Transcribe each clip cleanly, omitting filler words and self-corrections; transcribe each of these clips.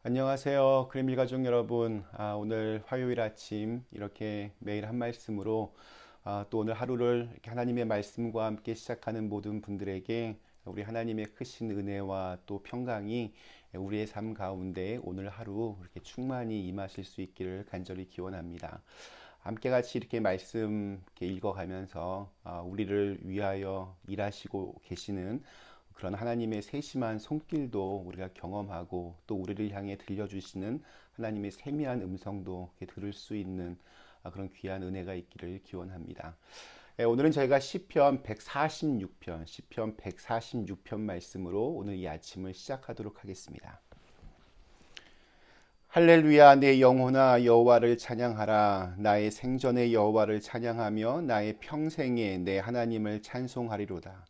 안녕하세요. 그림일 가족 여러분. 오늘 화요일 아침 이렇게 매일 한 말씀으로 또 오늘 하루를 이렇게 하나님의 말씀과 함께 시작하는 모든 분들에게 우리 하나님의 크신 은혜와 또 평강이 우리의 삶 가운데 오늘 하루 이렇게 충만히 임하실 수 있기를 간절히 기원합니다. 함께 같이 이렇게 말씀 이렇게 읽어가면서 우리를 위하여 일하시고 계시는 그런 하나님의 세심한 손길도 우리가 경험하고 또 우리를 향해 들려주시는 하나님의 세미한 음성도 이렇게 들을 수 있는 그런 귀한 은혜가 있기를 기원합니다. 오늘은 저희가 시편 146편 말씀으로 오늘 이 아침을 시작하도록 하겠습니다. 할렐루야, 내 영혼아 여호와를 찬양하라. 나의 생전에 여호와를 찬양하며 나의 평생에 내 하나님을 찬송하리로다.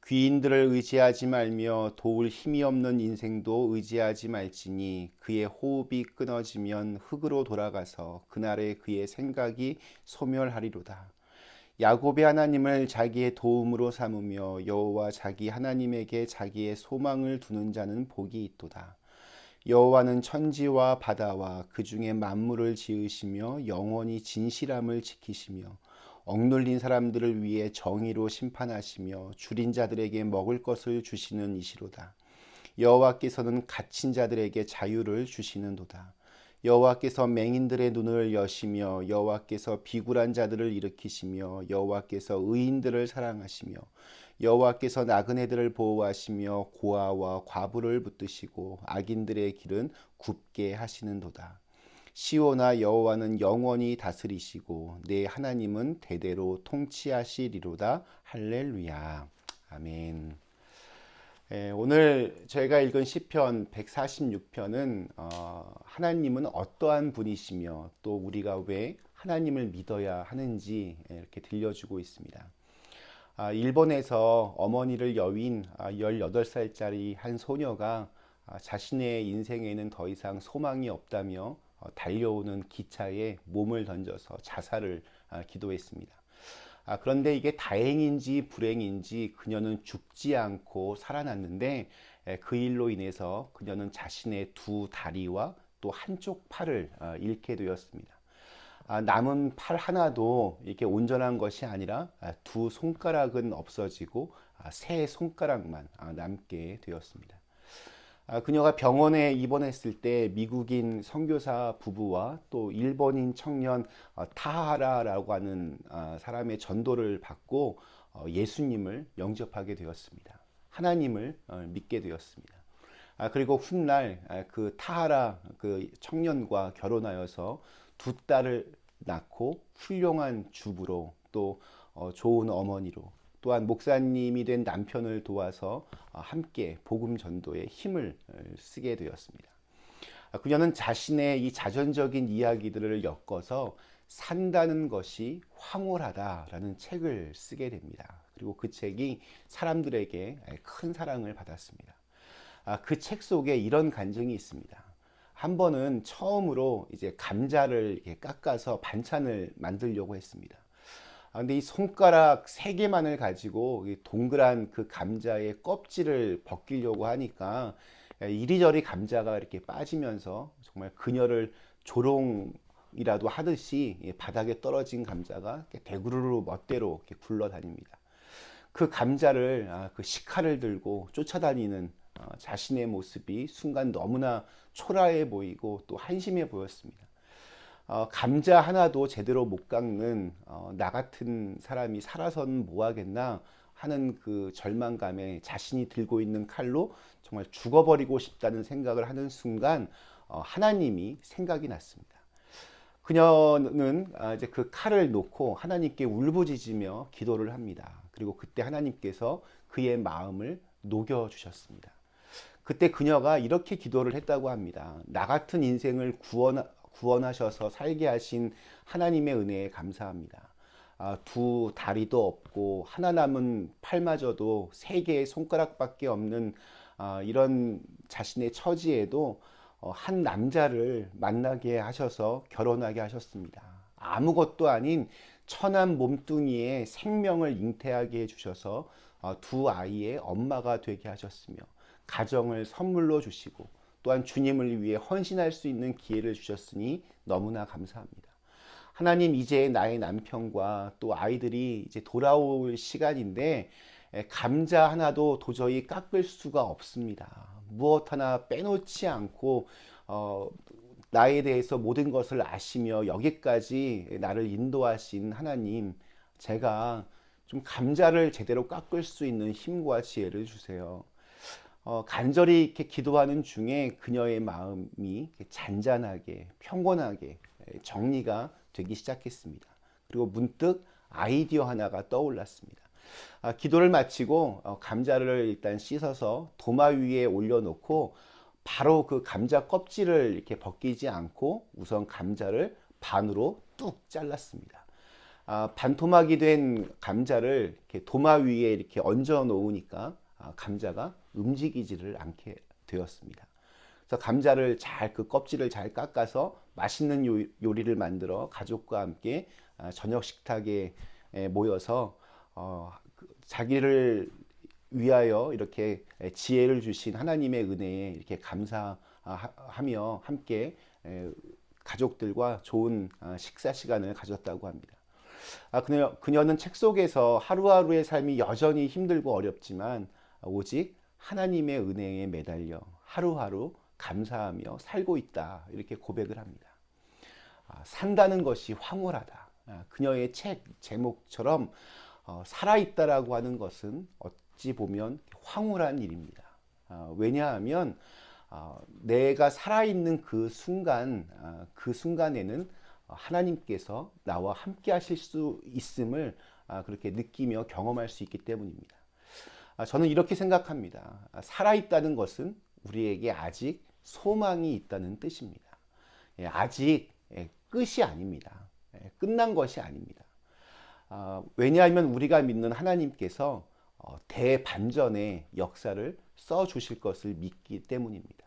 귀인들을 의지하지 말며 도울 힘이 없는 인생도 의지하지 말지니 그의 호흡이 끊어지면 흙으로 돌아가서 그날에 그의 생각이 소멸하리로다. 야곱의 하나님을 자기의 도움으로 삼으며 여호와 자기 하나님에게 자기의 소망을 두는 자는 복이 있도다. 여호와는 천지와 바다와 그 중에 만물을 지으시며 영원히 진실함을 지키시며 억눌린 사람들을 위해 정의로 심판하시며 줄인 자들에게 먹을 것을 주시는 이시로다. 여호와께서는 갇힌 자들에게 자유를 주시는도다. 여호와께서 맹인들의 눈을 여시며 여호와께서 비굴한 자들을 일으키시며 여호와께서 의인들을 사랑하시며 여호와께서 나그네들을 보호하시며 고아와 과부를 붙드시고 악인들의 길은 굽게 하시는도다. 시온아 여호와는 영원히 다스리시고 내 하나님은 대대로 통치하시리로다. 할렐루야. 아멘. 오늘 저희가 읽은 시편 146편은 하나님은 어떠한 분이시며 또 우리가 왜 하나님을 믿어야 하는지 이렇게 들려주고 있습니다. 일본에서 어머니를 여윈 18살짜리 한 소녀가 자신의 인생에는 더 이상 소망이 없다며 달려오는 기차에 몸을 던져서 자살을 기도했습니다. 그런데 이게 다행인지 불행인지 그녀는 죽지 않고 살아났는데 그 일로 인해서 그녀는 자신의 두 다리와 또 한쪽 팔을 잃게 되었습니다. 남은 팔 하나도 이렇게 온전한 것이 아니라 두 손가락은 없어지고 세 손가락만 남게 되었습니다. 그녀가 병원에 입원했을 때 미국인 선교사 부부와 또 일본인 청년 타하라라고 하는 사람의 전도를 받고 예수님을 영접하게 되었습니다. 하나님을 믿게 되었습니다. 그리고 훗날 그 타하라 그 청년과 결혼하여서 두 딸을 낳고 훌륭한 주부로 또 좋은 어머니로 또한 목사님이 된 남편을 도와서 함께 복음 전도에 힘을 쓰게 되었습니다. 그녀는 자신의 이 자전적인 이야기들을 엮어서 산다는 것이 황홀하다라는 책을 쓰게 됩니다. 그리고 그 책이 사람들에게 큰 사랑을 받았습니다. 그 책 속에 이런 간증이 있습니다. 한 번은 처음으로 이제 감자를 이렇게 깎아서 반찬을 만들려고 했습니다. 근데 이 손가락 세 개만을 가지고 이 동그란 그 감자의 껍질을 벗기려고 하니까 이리저리 감자가 이렇게 빠지면서 정말 그녀를 조롱이라도 하듯이 바닥에 떨어진 감자가 대구르르 멋대로 이렇게 굴러다닙니다. 그 감자를 그 식칼을 들고 쫓아다니는 자신의 모습이 순간 너무나 초라해 보이고 또 한심해 보였습니다. 감자 하나도 제대로 못 깎는 나 같은 사람이 살아선 뭐 하겠나 하는 그 절망감에 자신이 들고 있는 칼로 정말 죽어버리고 싶다는 생각을 하는 순간 하나님이 생각이 났습니다. 그녀는 이제 그 칼을 놓고 하나님께 울부짖으며 기도를 합니다. 그리고 그때 하나님께서 그의 마음을 녹여주셨습니다. 그때 그녀가 이렇게 기도를 했다고 합니다. 나 같은 인생을 구원하셔서 살게 하신 하나님의 은혜에 감사합니다. 두 다리도 없고 하나 남은 팔마저도 세 개의 손가락밖에 없는 이런 자신의 처지에도 한 남자를 만나게 하셔서 결혼하게 하셨습니다. 아무것도 아닌 천한 몸뚱이에 생명을 잉태하게 해주셔서 두 아이의 엄마가 되게 하셨으며 가정을 선물로 주시고 또한 주님을 위해 헌신할 수 있는 기회를 주셨으니 너무나 감사합니다. 하나님, 이제 나의 남편과 또 아이들이 이제 돌아올 시간인데 감자 하나도 도저히 깎을 수가 없습니다. 무엇 하나 빼놓지 않고 나에 대해서 모든 것을 아시며 여기까지 나를 인도하신 하나님, 제가 좀 감자를 제대로 깎을 수 있는 힘과 지혜를 주세요. 간절히 이렇게 기도하는 중에 그녀의 마음이 이렇게 잔잔하게 평온하게 정리가 되기 시작했습니다. 그리고 문득 아이디어 하나가 떠올랐습니다. 기도를 마치고 감자를 일단 씻어서 도마 위에 올려놓고 바로 그 감자 껍질을 이렇게 벗기지 않고 우선 감자를 반으로 뚝 잘랐습니다. 반토막이 된 감자를 이렇게 도마 위에 이렇게 얹어 놓으니까 감자가 움직이지를 않게 되었습니다. 그래서 감자를 그 껍질을 잘 깎아서 맛있는 요리를 만들어 가족과 함께 저녁 식탁에 모여서 자기를 위하여 이렇게 지혜를 주신 하나님의 은혜에 이렇게 감사하며 함께 가족들과 좋은 식사 시간을 가졌다고 합니다. 그녀는 책 속에서 하루하루의 삶이 여전히 힘들고 어렵지만 오직 하나님의 은혜에 매달려 하루하루 감사하며 살고 있다, 이렇게 고백을 합니다. 산다는 것이 황홀하다. 그녀의 책 제목처럼 살아있다라고 하는 것은 어찌 보면 황홀한 일입니다. 왜냐하면 내가 살아있는 그 순간에는 하나님께서 나와 함께 하실 수 있음을 그렇게 느끼며 경험할 수 있기 때문입니다. 저는 이렇게 생각합니다. 살아있다는 것은 우리에게 아직 소망이 있다는 뜻입니다. 아직 끝이 아닙니다. 끝난 것이 아닙니다. 왜냐하면 우리가 믿는 하나님께서 대반전의 역사를 써주실 것을 믿기 때문입니다.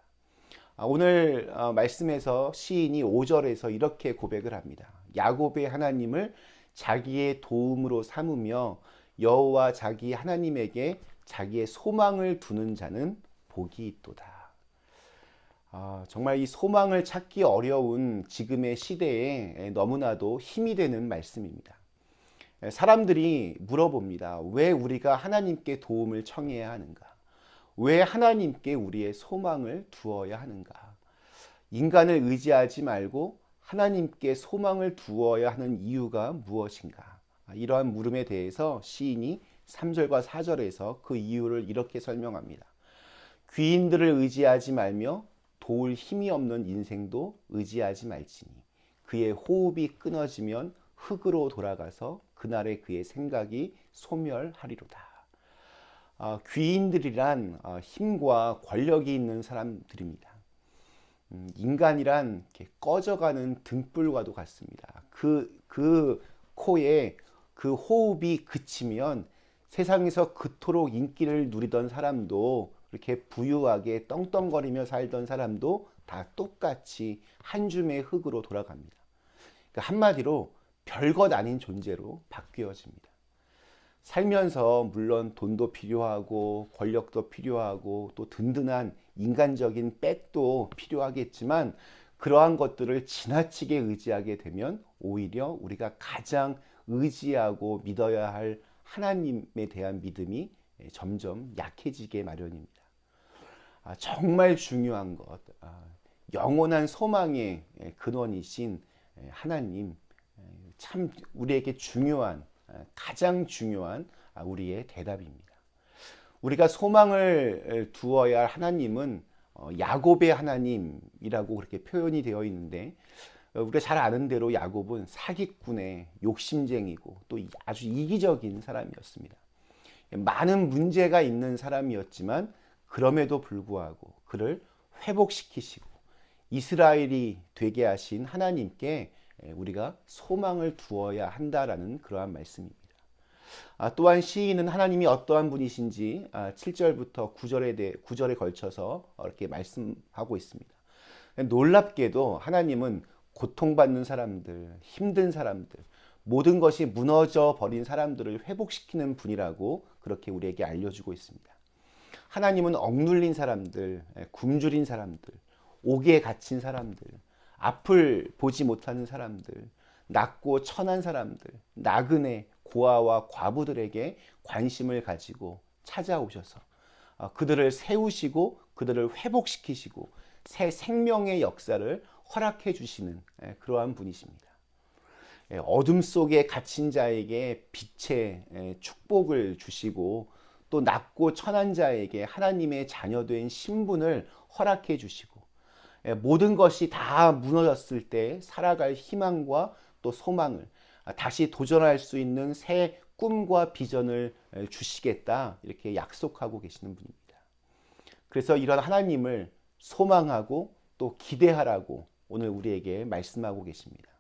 오늘 말씀에서 시인이 5절에서 이렇게 고백을 합니다. 야곱의 하나님을 자기의 도움으로 삼으며 여호와 자기 하나님에게 자기의 소망을 두는 자는 복이 있도다. 정말 이 소망을 찾기 어려운 지금의 시대에 너무나도 힘이 되는 말씀입니다. 사람들이 물어봅니다. 왜 우리가 하나님께 도움을 청해야 하는가? 왜 하나님께 우리의 소망을 두어야 하는가? 인간을 의지하지 말고 하나님께 소망을 두어야 하는 이유가 무엇인가? 이러한 물음에 대해서 시인이 3절과 4절에서 그 이유를 이렇게 설명합니다. 귀인들을 의지하지 말며 도울 힘이 없는 인생도 의지하지 말지니 그의 호흡이 끊어지면 흙으로 돌아가서 그날의 그의 생각이 소멸하리로다. 귀인들이란 힘과 권력이 있는 사람들입니다. 인간이란 이렇게 꺼져가는 등불과도 같습니다. 그 코에 그 호흡이 그치면 세상에서 그토록 인기를 누리던 사람도, 이렇게 부유하게 떵떵거리며 살던 사람도 다 똑같이 한 줌의 흙으로 돌아갑니다. 그러니까 한마디로 별것 아닌 존재로 바뀌어집니다. 살면서 물론 돈도 필요하고 권력도 필요하고 또 든든한 인간적인 백도 필요하겠지만 그러한 것들을 지나치게 의지하게 되면 오히려 우리가 가장 의지하고 믿어야 할 하나님에 대한 믿음이 점점 약해지게 마련입니다. 정말 중요한 것, 영원한 소망의 근원이신 하나님, 참 우리에게 중요한, 가장 중요한 우리의 대답입니다. 우리가 소망을 두어야 할 하나님은 야곱의 하나님이라고 그렇게 표현이 되어 있는데, 우리가 잘 아는 대로 야곱은 사기꾼의 욕심쟁이고 또 아주 이기적인 사람이었습니다. 많은 문제가 있는 사람이었지만 그럼에도 불구하고 그를 회복시키시고 이스라엘이 되게 하신 하나님께 우리가 소망을 두어야 한다라는 그러한 말씀입니다. 또한 시인은 하나님이 어떠한 분이신지 7절부터 9절에 걸쳐서 이렇게 말씀하고 있습니다. 놀랍게도 하나님은 고통받는 사람들, 힘든 사람들, 모든 것이 무너져 버린 사람들을 회복시키는 분이라고 그렇게 우리에게 알려주고 있습니다. 하나님은 억눌린 사람들, 굶주린 사람들, 옥에 갇힌 사람들, 앞을 보지 못하는 사람들, 낮고 천한 사람들, 나그네, 고아와 과부들에게 관심을 가지고 찾아오셔서 그들을 세우시고 그들을 회복시키시고 새 생명의 역사를 허락해 주시는 그러한 분이십니다. 어둠 속에 갇힌 자에게 빛의 축복을 주시고 또 낮고 천한 자에게 하나님의 자녀된 신분을 허락해 주시고 모든 것이 다 무너졌을 때 살아갈 희망과 또 소망을 다시 도전할 수 있는 새 꿈과 비전을 주시겠다 이렇게 약속하고 계시는 분입니다. 그래서 이런 하나님을 소망하고 또 기대하라고 오늘 우리에게 말씀하고 계십니다.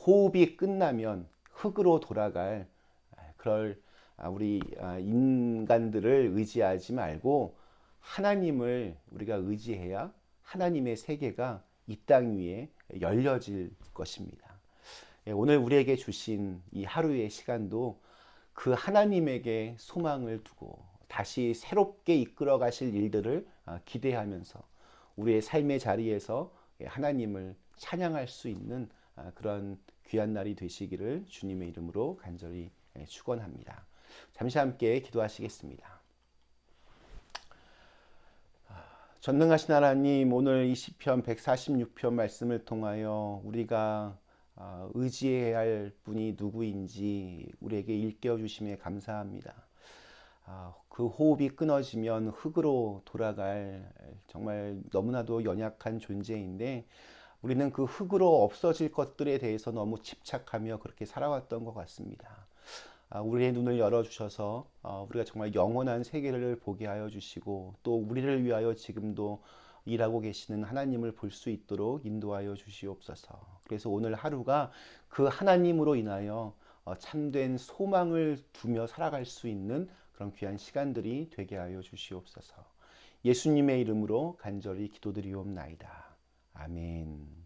호흡이 끝나면 흙으로 돌아갈 그럴 우리 인간들을 의지하지 말고 하나님을 우리가 의지해야 하나님의 세계가 이 땅 위에 열려질 것입니다. 오늘 우리에게 주신 이 하루의 시간도 그 하나님에게 소망을 두고 다시 새롭게 이끌어 가실 일들을 기대하면서 우리의 삶의 자리에서 하나님을 찬양할 수 있는 그런 귀한 날이 되시기를 주님의 이름으로 간절히 축원합니다. 잠시 함께 기도하시겠습니다. 전능하신 하나님, 오늘 이 시편 146편 말씀을 통하여 우리가 의지해야 할 분이 누구인지 우리에게 일깨워 주심에 감사합니다. 그 호흡이 끊어지면 흙으로 돌아갈 정말 너무나도 연약한 존재인데 우리는 그 흙으로 없어질 것들에 대해서 너무 집착하며 그렇게 살아왔던 것 같습니다. 우리의 눈을 열어주셔서 우리가 정말 영원한 세계를 보게 하여 주시고 또 우리를 위하여 지금도 일하고 계시는 하나님을 볼 수 있도록 인도하여 주시옵소서. 그래서 오늘 하루가 그 하나님으로 인하여 참된 소망을 두며 살아갈 수 있는 그런 귀한 시간들이 되게 하여 주시옵소서. 예수님의 이름으로 간절히 기도드리옵나이다. 아멘.